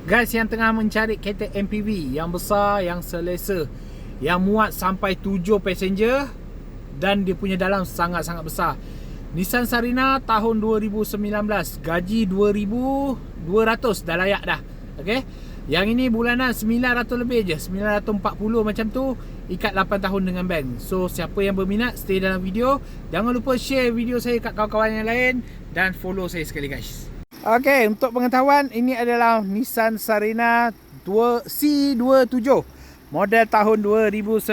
Guys yang tengah mencari kereta MPV yang besar, yang selesa, yang muat sampai 7 passenger dan dia punya dalam sangat-sangat besar, Nissan Sarina tahun 2019, gaji 2,200 dah layak dah. Okay, yang ini bulanan 900 lebih je, 940 macam tu, ikat 8 tahun dengan bank. So siapa yang berminat, stay dalam video. Jangan lupa share video saya kat kawan-kawan yang lain dan follow saya sekali guys. Okey, untuk pengetahuan, ini adalah Nissan Sarina C27 model tahun 2019.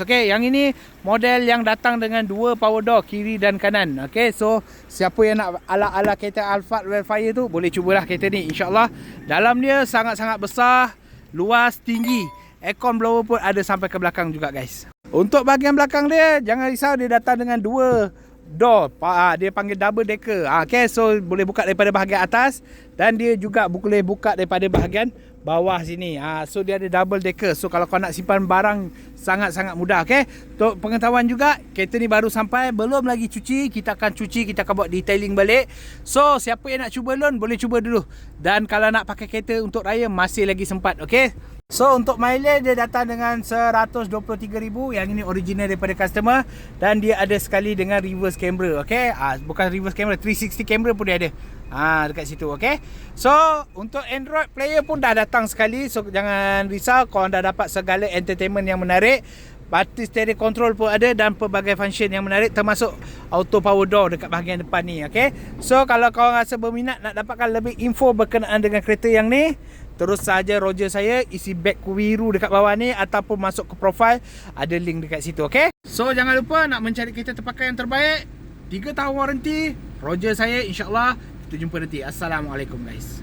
Okey, yang ini model yang datang dengan dua power door kiri dan kanan. Okey, so siapa yang nak ala-ala kereta Alphard Wildfire tu boleh cubalah kereta ni, insya-Allah. Dalam dia sangat-sangat besar, luas, tinggi. Aircon blower pun ada sampai ke belakang juga guys. Untuk bahagian belakang dia, jangan risau, dia datang dengan dua door, dia panggil double decker. Okay, so boleh buka daripada bahagian atas dan dia juga boleh buka daripada bahagian bawah sini. So dia ada double decker. So kalau kau nak simpan barang sangat-sangat mudah. Okay, untuk pengetahuan juga, kereta ni baru sampai, belum lagi cuci. Kita akan cuci, kita akan buat detailing balik. So siapa yang nak cuba loan, boleh cuba dulu. Dan kalau nak pakai kereta untuk raya, masih lagi sempat. Okay, so untuk mileage dia datang dengan 123,000. Yang ini original daripada customer. Dan dia ada sekali dengan reverse camera. Okay, bukan reverse camera, 360 camera pun dia ada dekat situ. Okay, so untuk Android player pun dah datang sekali. So jangan risau, korang dah dapat segala entertainment yang menarik. Party steering control pun ada dan pelbagai function yang menarik, termasuk auto power door dekat bahagian depan ni. Okay, so kalau korang rasa berminat nak dapatkan lebih info berkenaan dengan kereta yang ni, terus saja Roger saya, isi beg biru dekat bawah ni ataupun masuk ke profile, ada link dekat situ. Okay, so jangan lupa nak mencari kereta terpakai yang terbaik, 3 tahun waranti, Roger saya, insyaAllah. Kita jumpa nanti. Assalamualaikum guys.